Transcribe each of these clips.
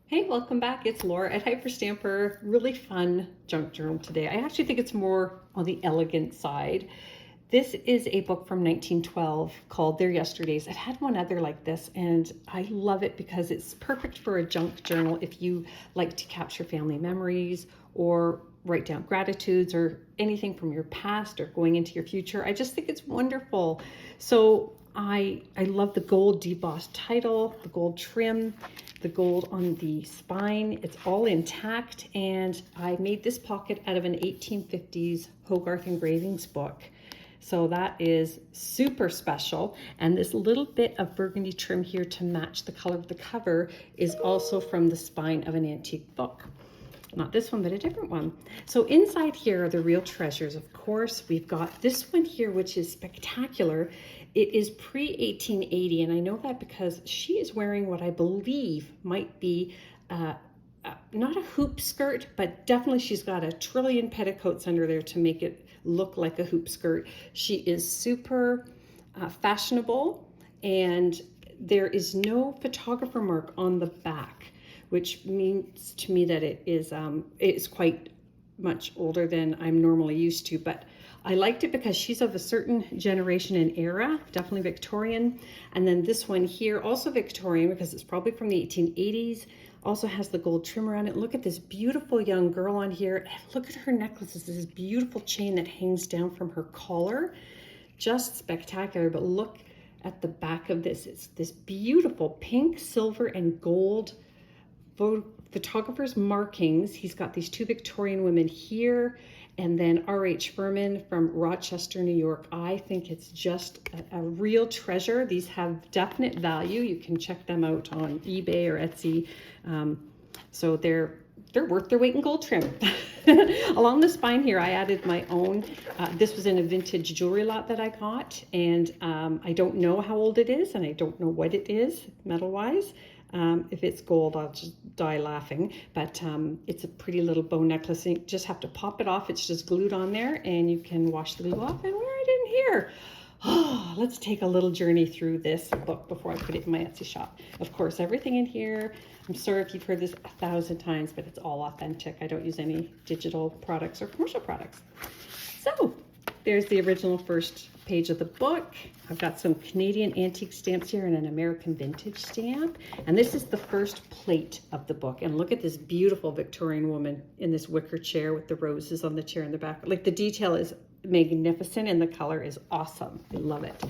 Hey, welcome back. It's Laura at Hyperstamper. Really fun junk journal today. I actually think it's more on the elegant side. This is a book from 1912 called Their Yesterdays. It had one other like this, and I love it because it's perfect for a junk journal if you like to capture family memories or write down gratitudes or anything from your past or going into your future. I just think it's wonderful. So I love the gold debossed title, the gold trim, the gold on the spine. It's all intact, and I made this pocket out of an 1850s Hogarth engravings book. So that is super special. And this little bit of burgundy trim here to match the color of the cover is also from the spine of an antique book. Not this one, but a different one. So inside here are the real treasures. Of course, we've got this one here, which is spectacular. It is pre-1880, and I know that because she is wearing what I believe might be not a hoop skirt, but definitely she's got a trillion petticoats under there to make it look like a hoop skirt. She is super fashionable, and there is no photographer mark on the back, which means to me that it's quite much older than I'm normally used to, but I liked it because she's of a certain generation and era, definitely Victorian. And then this one here, also Victorian because it's probably from the 1880s, also has the gold trim around it. Look at this beautiful young girl on here. Look at her necklaces, this beautiful chain that hangs down from her collar. Just spectacular, but look at the back of this. It's this beautiful pink, silver, and gold photographer's markings. He's got these two Victorian women here, and then R.H. Furman from Rochester, New York. I think it's just a real treasure. These have definite value. You can check them out on eBay or Etsy. So they're worth their weight in gold trim. Along the spine here, I added my own. This was in a vintage jewelry lot that I got, and I don't know how old it is, and I don't know what it is metal-wise. If it's gold, I'll just die laughing, but it's a pretty little bow necklace. You just have to pop it off. It's just glued on there, and you can wash the glue off and wear it in here. Oh, let's take a little journey through this book before I put it in my Etsy shop. Of course, everything in here, I'm sorry if you've heard this 1,000 times, but it's all authentic. I don't use any digital products or commercial products. So there's the original first page of the book. I've got some Canadian antique stamps here and an American vintage stamp. And this is the first plate of the book. And look at this beautiful Victorian woman in this wicker chair with the roses on the chair in the back. Like, the detail is magnificent and the color is awesome. I love it.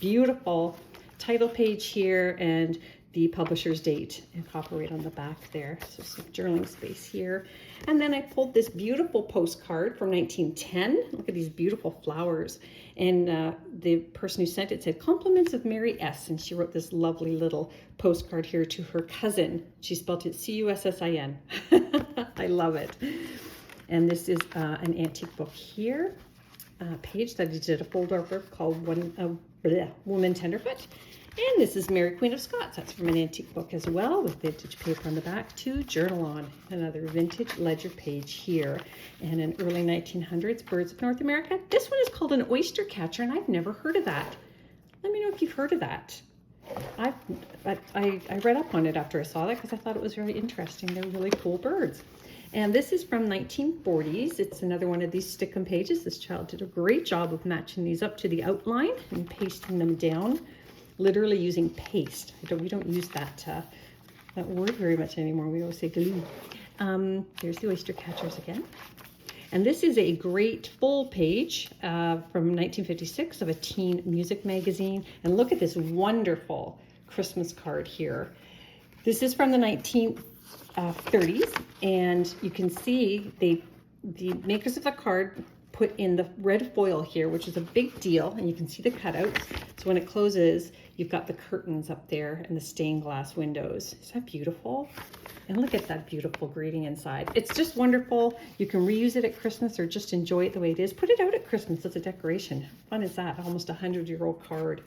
Beautiful title page here and the publisher's date and copyright on the back there. So some journaling space here. And then I pulled this beautiful postcard from 1910. Look at these beautiful flowers. And the person who sent it said, "Compliments of Mary S." And she wrote this lovely little postcard here to her cousin. She spelled it C-U-S-S-I-N. I love it. And this is an antique book here. Page that I did a fold over called Woman Tenderfoot. And this is Mary Queen of Scots. That's from an antique book as well, with vintage paper on the back to journal on. Another vintage ledger page here. And an early 1900s Birds of North America. This one is called an oyster catcher, and I've never heard of that. Let me know if you've heard of that. I read up on it after I saw that because I thought it was very interesting. They're really cool birds. And this is from 1940s. It's another one of these stickum pages. This child did a great job of matching these up to the outline and pasting them down, literally using paste. We don't use that word very much anymore. We always say glue. There's the oyster catchers again. And this is a great full page from 1956 of a teen music magazine. And look at this wonderful Christmas card here. This is from the 1930s, and you can see the makers of the card put in the red foil here, which is a big deal, and you can see the cutouts. So when it closes, you've got the curtains up there and the stained glass windows. Is that beautiful? And look at that beautiful greeting inside. It's just wonderful. You can reuse it at Christmas or just enjoy it the way it is. Put it out at Christmas as a decoration. How fun is that? Almost a 100-year-old card.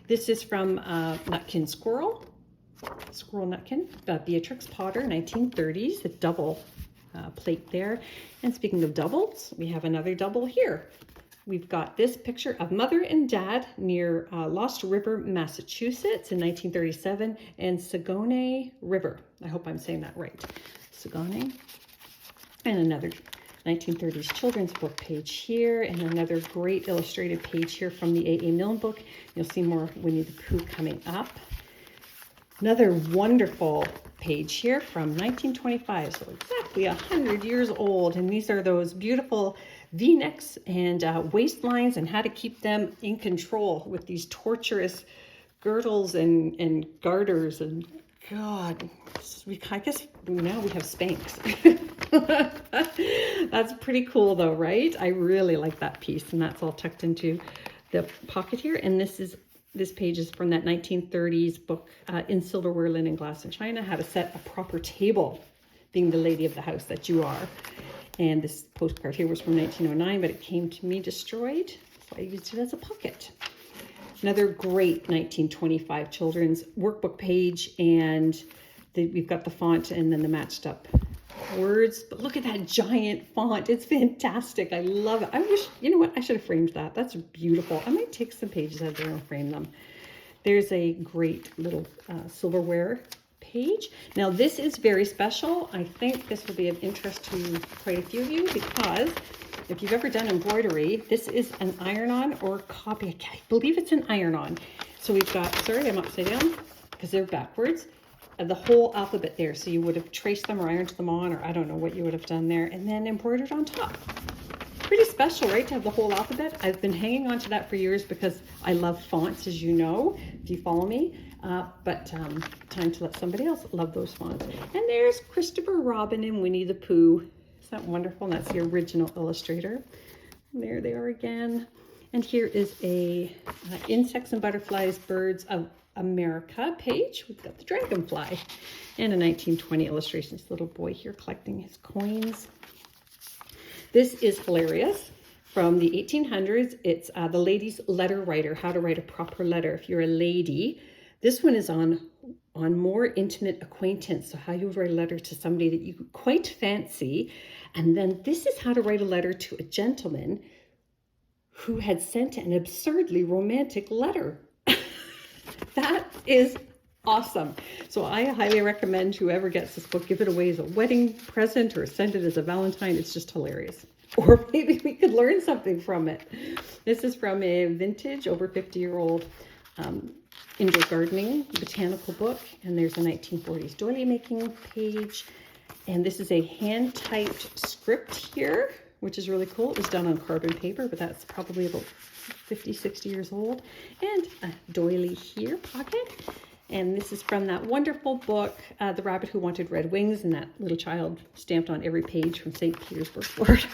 This is from Nutkin Squirrel Nutkin, Beatrix Potter, 1930s, the double plate there. And speaking of doubles, we have another double here. we've got this picture of mother and dad near Lost River, Massachusetts in 1937, and Saguenay River. I hope I'm saying that right. Saguenay. And another 1930s children's book page here, and another great illustrated page here from the A.A. Milne book. You'll see more Winnie the Pooh coming up. Another wonderful page here from 1925, so exactly 100 years old. And these are those beautiful V-necks and waistlines and how to keep them in control with these torturous girdles and garters. And God, I guess now we have Spanx. That's pretty cool though, right? I really like that piece, and that's all tucked into the pocket here. And this page is from that 1930s book, In Silverware, Linen, Glass, and China, How to Set a Proper Table, being the lady of the house that you are. And this postcard here was from 1909, but it came to me destroyed, so I used it as a pocket. Another great 1925 children's workbook page, and we've got the font and then the matched up words. But look at that giant font. It's fantastic. I love it. I wish, you know what, I should have framed that. That's beautiful. I might take some pages out there and frame them. There's a great little silverware page. Now this is very special. I think this will be of interest to quite a few of you, because if you've ever done embroidery, this is an iron-on or copy. I believe it's an iron-on. So we've got, sorry, I'm upside down because they're backwards. The whole alphabet there. So you would have traced them or ironed them on, or I don't know what you would have done there, and then embroidered on top. Pretty special, right, to have the whole alphabet. I've been hanging on to that for years because I love fonts, as you know, if you follow me. But time to let somebody else love those fonts. And there's Christopher Robin and Winnie the Pooh. Isn't that wonderful? And that's the original illustrator. And there they are again. And here is a Insects and Butterflies, Birds of America page. We've got the dragonfly and a 1920 illustration. This little boy here collecting his coins. This is hilarious. From the 1800s, it's the lady's letter writer, how to write a proper letter if you're a lady. This one is on more intimate acquaintance, so how you would write a letter to somebody that you quite fancy. And then this is how to write a letter to a gentleman who had sent an absurdly romantic letter. That is awesome. So I highly recommend whoever gets this book, give it away as a wedding present or send it as a Valentine. It's just hilarious. Or maybe we could learn something from it. This is from a vintage, over 50-year-old indoor gardening botanical book. And there's a 1940s doily making page. And this is a hand-typed script here, which is really cool. It was done on carbon paper, but that's probably about 50, 60 years old. And a doily here pocket. And this is from that wonderful book, The Rabbit Who Wanted Red Wings, and that little child stamped on every page from St. Petersburg, Florida.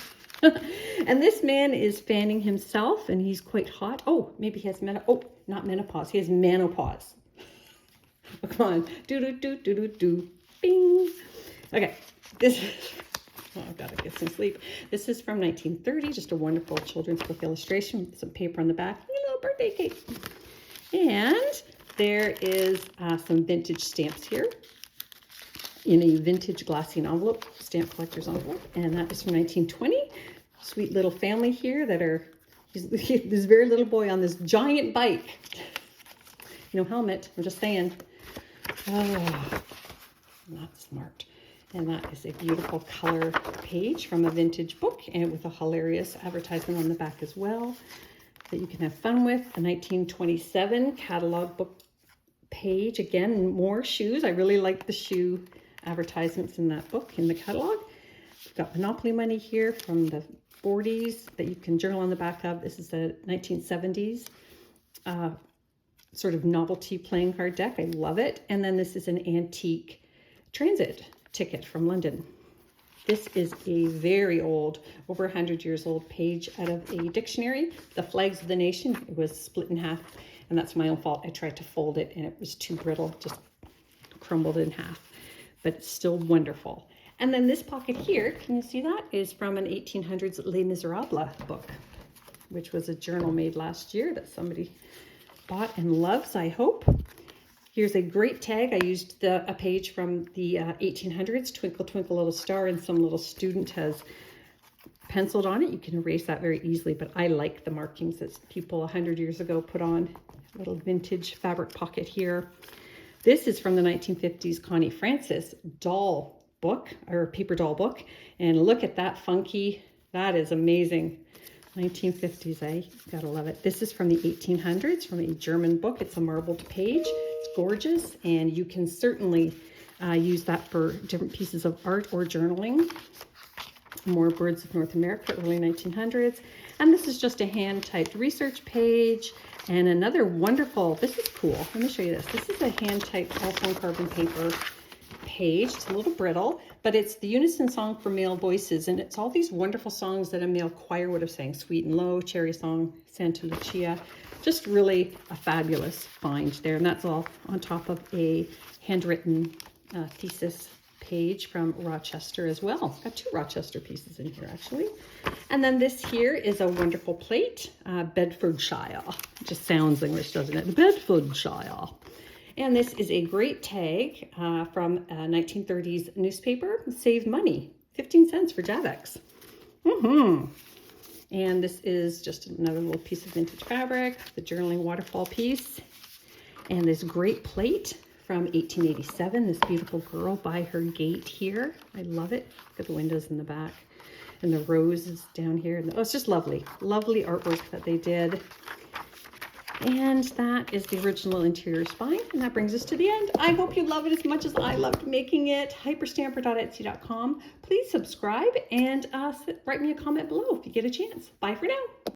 And this man is fanning himself, and he's quite hot. Oh, maybe he has not menopause. He has menopause. Oh, come on. Do. Bing. Okay. I've got to get some sleep. This is from 1930, just a wonderful children's book illustration with some paper on the back. A little birthday cake. And there is some vintage stamps here in a vintage glassine envelope, stamp collector's envelope. And that is from 1920. Sweet little family here that are, this very little boy on this giant bike. No helmet, I'm just saying. Oh, not smart. And that is a beautiful color page from a vintage book, and with a hilarious advertisement on the back as well that you can have fun with. A 1927 catalog book page. Again, more shoes. I really like the shoe advertisements in that book, in the catalog. We've got Monopoly money here from the 40s that you can journal on the back of. This is the 1970s sort of novelty playing card deck. I love it. And then this is an antique transit ticket from London. This is a very old, over 100 years old page out of a dictionary, The Flags of the Nation. It was split in half, and that's my own fault. I tried to fold it and it was too brittle, just crumbled in half, but it's still wonderful. And then this pocket here, can you see that, is from an 1800s Les Miserables book, which was a journal made last year that somebody bought and loves, I hope. Here's a great tag. I used a page from the 1800s, Twinkle, Twinkle, Little Star, and some little student has penciled on it. You can erase that very easily, but I like the markings that people 100 years ago put on. A little vintage fabric pocket here. This is from the 1950s Connie Francis doll book, or paper doll book. And look at that funky, that is amazing. 1950s, eh? Gotta love it. This is from the 1800s, from a German book. It's a marbled page. It's gorgeous, and you can certainly use that for different pieces of art or journaling. More Birds of North America, early 1900s. And this is just a hand-typed research page. And another wonderful, this is cool. Let me show you this. This is a hand-typed, also on carbon paper page. It's a little brittle, but it's the unison song for male voices. And it's all these wonderful songs that a male choir would have sang. Sweet and Low, Cherry Song, Santa Lucia. Just really a fabulous find there. And that's all on top of a handwritten thesis page from Rochester as well. Got 2 Rochester pieces in here actually. And then this here is a wonderful plate, Bedfordshire. It just sounds English, doesn't it? Bedfordshire. And this is a great tag from a 1930s newspaper. Save money, 15 cents for Javex. And this is just another little piece of vintage fabric, the journaling waterfall piece. And this great plate from 1887, this beautiful girl by her gate here. I love it. Look at the windows in the back and the roses down here. Oh, it's just lovely, lovely artwork that they did. And that is the original interior spine. And that brings us to the end. I hope you love it as much as I loved making it. Hyperstamper.etsy.com. Please subscribe and write me a comment below if you get a chance. Bye for now.